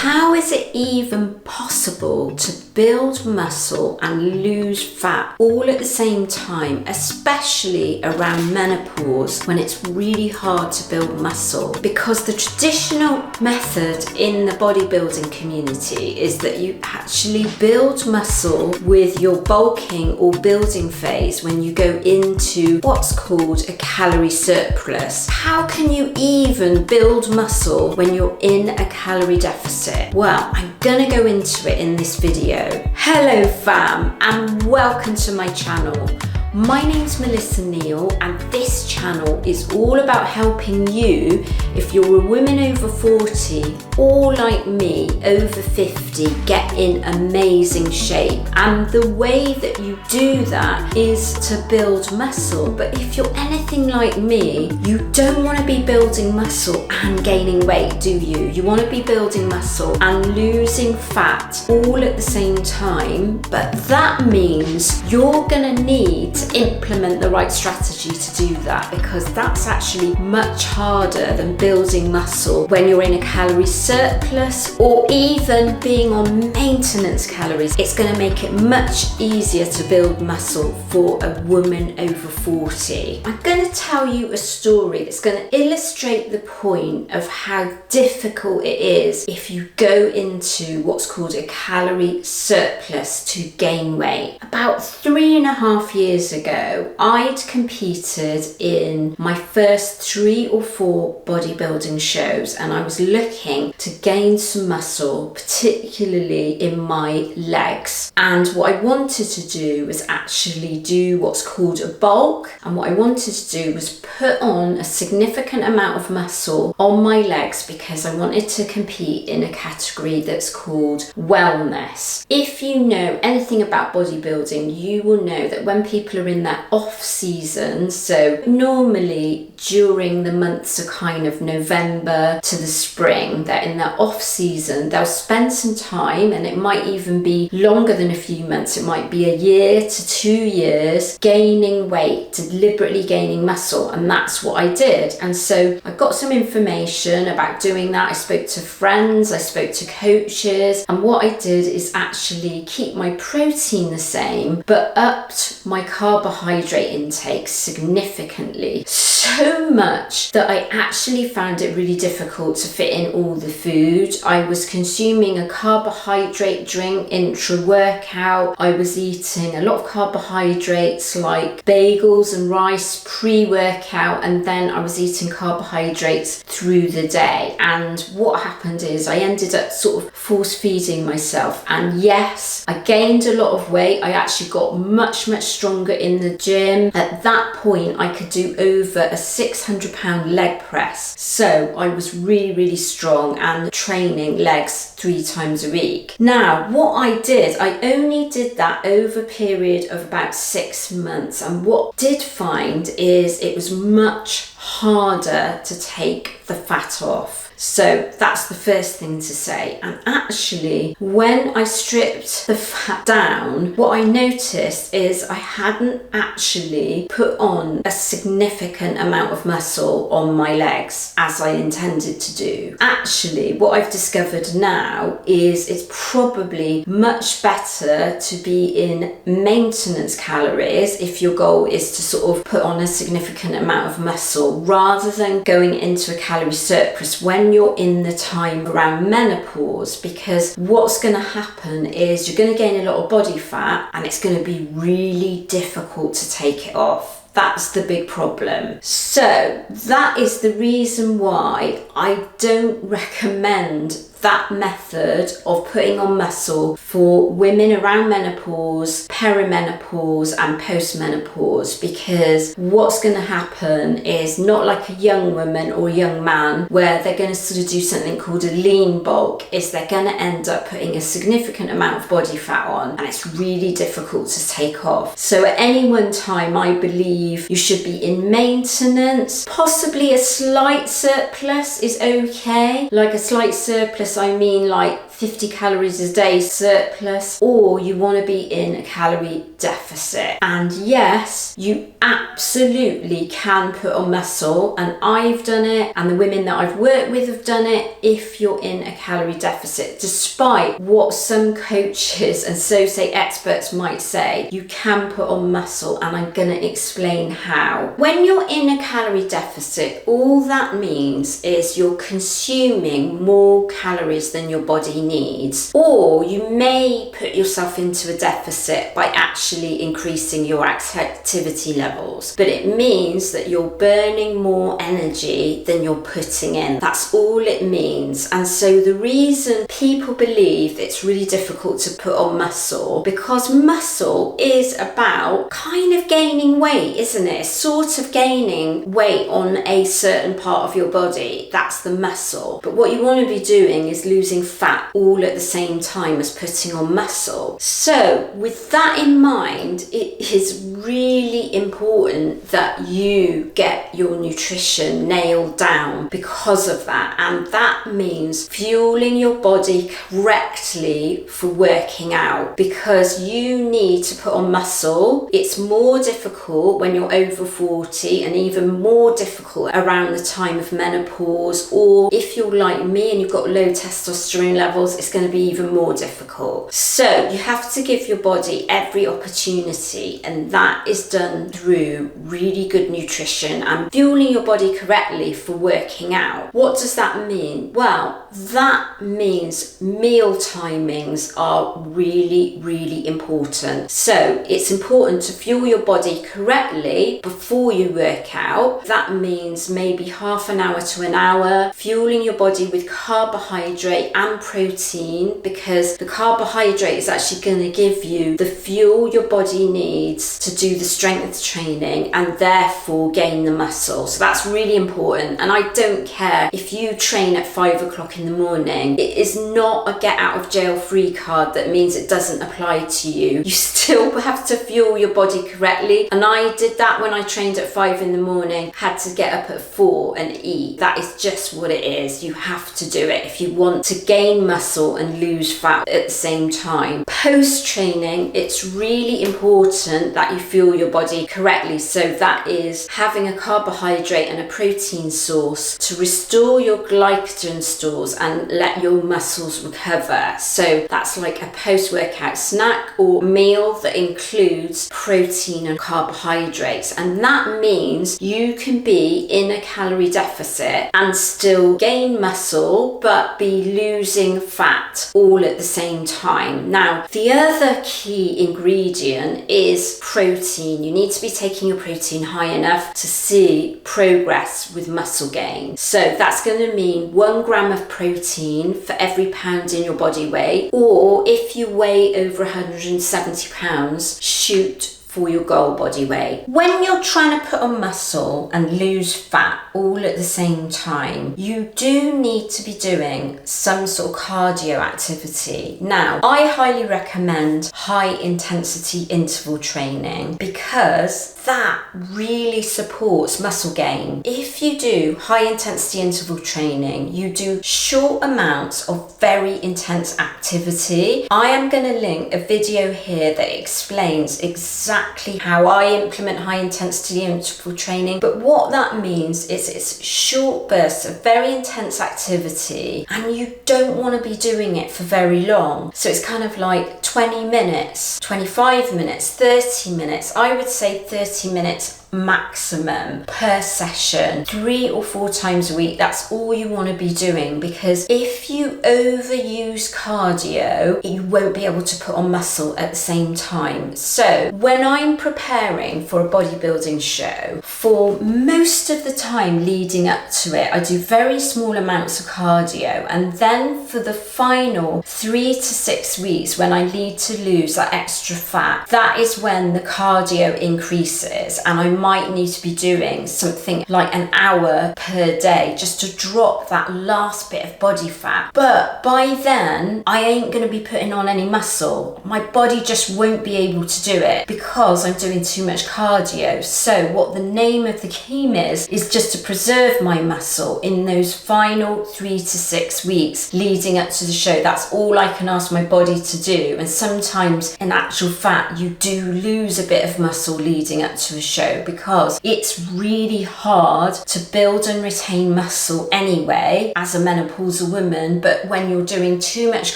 How is it even possible to build muscle and lose fat all at the same time, especially around menopause when it's really hard to build muscle? Because the traditional method in the bodybuilding community is that you actually build muscle with your bulking or building phase when you go into what's called a calorie surplus. How can you even build muscle when you're in a calorie deficit? Well, I'm gonna go into it in this video. Hello fam, and welcome to my channel. My name's Melissa Neal, and this channel is all about helping you if you're a woman over 40 or like me over 50 get in amazing shape. And the way that you do that is to build muscle. But if you're anything like me, you don't want to be building muscle and gaining weight, do you? You want to be building muscle and losing fat all at the same time. But that means you're gonna need to implement the right strategy to do that, because that's actually much harder than building muscle when you're in a calorie surplus or even being on maintenance calories. It's going to make it much easier to build muscle for a woman over 40. I'm going to tell you a story that's going to illustrate the point of how difficult it is if you go into what's called a calorie surplus to gain weight. About 3.5 years ago, I'd competed in my first 3 or 4 bodybuilding shows, and I was looking to gain some muscle, particularly in my legs. And what I wanted to do was actually do what's called a bulk. And what I wanted to do was put on a significant amount of muscle on my legs because I wanted to compete in a category that's called wellness. If you know anything about bodybuilding, you will know that when people are in their off season, so normally during the months of kind of November to the spring, they're in their off season, they'll spend some time, and it might even be longer than a few months, it might be 1 year to 2 years, gaining weight, deliberately gaining muscle. And that's what I did. And so I got some information about doing that. I spoke to friends, I spoke to coaches, and what I did is actually keep my protein the same but upped my carbohydrate intake significantly, so much that I actually found it really difficult to fit in all the food. I was consuming a carbohydrate drink intra-workout. I was eating a lot of carbohydrates like bagels and rice pre-workout, and then I was eating carbohydrates through the day. And what happened is I ended up sort of force feeding myself, and yes, I gained a lot of weight. I actually got much stronger in the gym. At that point I could do over a 600-pound leg press, so I was really strong and training legs 3 times a week. Now what I did, I only did that over a period of about 6 months, and what I did find is it was much harder to take the fat off. So that's the first thing to say. And actually, when I stripped the fat down, what I noticed is I hadn't actually put on a significant amount of muscle on my legs as I intended to do. Actually, what I've discovered now is it's probably much better to be in maintenance calories if your goal is to sort of put on a significant amount of muscle, rather than going into a calorie surplus when you're in the time around menopause, because what's going to happen is you're going to gain a lot of body fat and it's going to be really difficult to take it off. That's the big problem. So that is the reason why I don't recommend that method of putting on muscle for women around menopause, perimenopause and postmenopause, because what's going to happen is not like a young woman or a young man where they're going to sort of do something called a lean bulk, is they're going to end up putting a significant amount of body fat on, and it's really difficult to take off. So at any one time I believe believe you should be in maintenance. Possibly a slight surplus is okay. Like a slight surplus, I mean like 50 calories a day surplus, or you want to be in a calorie deficit. And yes, you absolutely can put on muscle, and I've done it, and the women that I've worked with have done it if you're in a calorie deficit, despite what some coaches and so say experts might say. You can put on muscle, and I'm going to explain how. When you're in a calorie deficit, all that means is you're consuming more calories than your body needs, or you may put yourself into a deficit by actually increasing your activity levels, but it means that you're burning more energy than you're putting in. That's all it means. And so the reason people believe it's really difficult to put on muscle, because muscle is about kind of gaining weight, isn't it? It's sort of gaining weight on a certain part of your body. That's the muscle. But what you want to be doing is losing fat all at the same time as putting on muscle. So with that in mind, it is really important that you get your nutrition nailed down because of that. And that means fueling your body correctly for working out, because you need to put on muscle. It's more difficult when you're over 40, and even more difficult around the time of menopause, or if you're like me and you've got low testosterone levels, it's going to be even more difficult. So you have to give your body every opportunity, and that is done through really good nutrition and fueling your body correctly for working out. What does that mean? Well, that means meal timings are really, really important. So it's important to fuel your body correctly before you work out. That means maybe half an hour to an hour, fueling your body with carbohydrate and protein, because the carbohydrate is actually going to give you the fuel your body needs to do the strength training and therefore gain the muscle. So that's really important. And I don't care if you train at 5 o'clock in the morning. It is not a get out of jail free card that means it doesn't apply to you. You still have to fuel your body correctly. And I did that when I trained at 5 in the morning, had to get up at 4 and eat. That is just what it is. You have to do it if you want to gain muscle and lose fat at the same time. Post training, it's really important that you fuel your body correctly. So that is having a carbohydrate and a protein source to restore your glycogen stores and let your muscles recover. So that's like a post-workout snack or meal that includes protein and carbohydrates. And that means you can be in a calorie deficit and still gain muscle, but be losing fat all at the same time. Now, the other key ingredient is protein. You need to be taking your protein high enough to see progress with muscle gain. So that's going to mean 1 gram of protein for every pound in your body weight, or if you weigh over 170 pounds, shoot for your goal body weight. When you're trying to put on muscle and lose fat all at the same time, you do need to be doing some sort of cardio activity. Now, I highly recommend high intensity interval training because that really supports muscle gain. If you do high intensity interval training, you do short amounts of very intense activity. I am going to link a video here that explains exactly how I implement high intensity interval training. But what that means is it's short bursts of very intense activity, and you don't want to be doing it for very long. So it's kind of like 20 minutes, 25 minutes, 30 minutes. I would say 30 minutes maximum per session, 3 or 4 times a week. That's all you want to be doing, because if you overuse cardio, you won't be able to put on muscle at the same time. So when I'm preparing for a bodybuilding show, for most of the time leading up to it, I do very small amounts of cardio, and then for the final 3 to 6 weeks when I need to lose that extra fat, that is when the cardio increases and I'm might need to be doing something like an hour per day just to drop that last bit of body fat. But by then, I ain't going to be putting on any muscle. My body just won't be able to do it because I'm doing too much cardio. So what the name of the scheme is just to preserve my muscle in those final 3 to 6 weeks leading up to the show. That's all I can ask my body to do. And sometimes in actual fact, you do lose a bit of muscle leading up to a show because it's really hard to build and retain muscle anyway as a menopausal woman. But when you're doing too much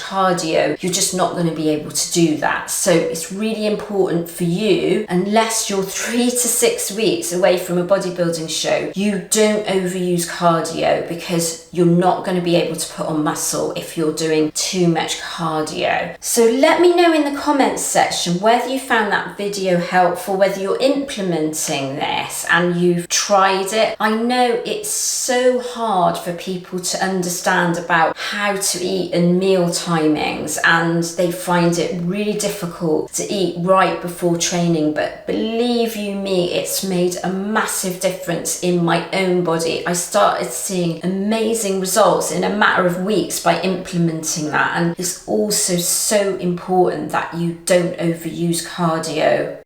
cardio, you're just not going to be able to do that. So it's really important for you, unless you're 3 to 6 weeks away from a bodybuilding show, you don't overuse cardio because you're not going to be able to put on muscle if you're doing too much cardio. So let me know in the comments section whether you found that video helpful, whether you're implementing this and you've tried it. I know it's so hard for people to understand about how to eat and meal timings, and they find it really difficult to eat right before training, but believe you me, it's made a massive difference in my own body. I started seeing amazing results in a matter of weeks by implementing that, and it's also so important that you don't overuse cardio.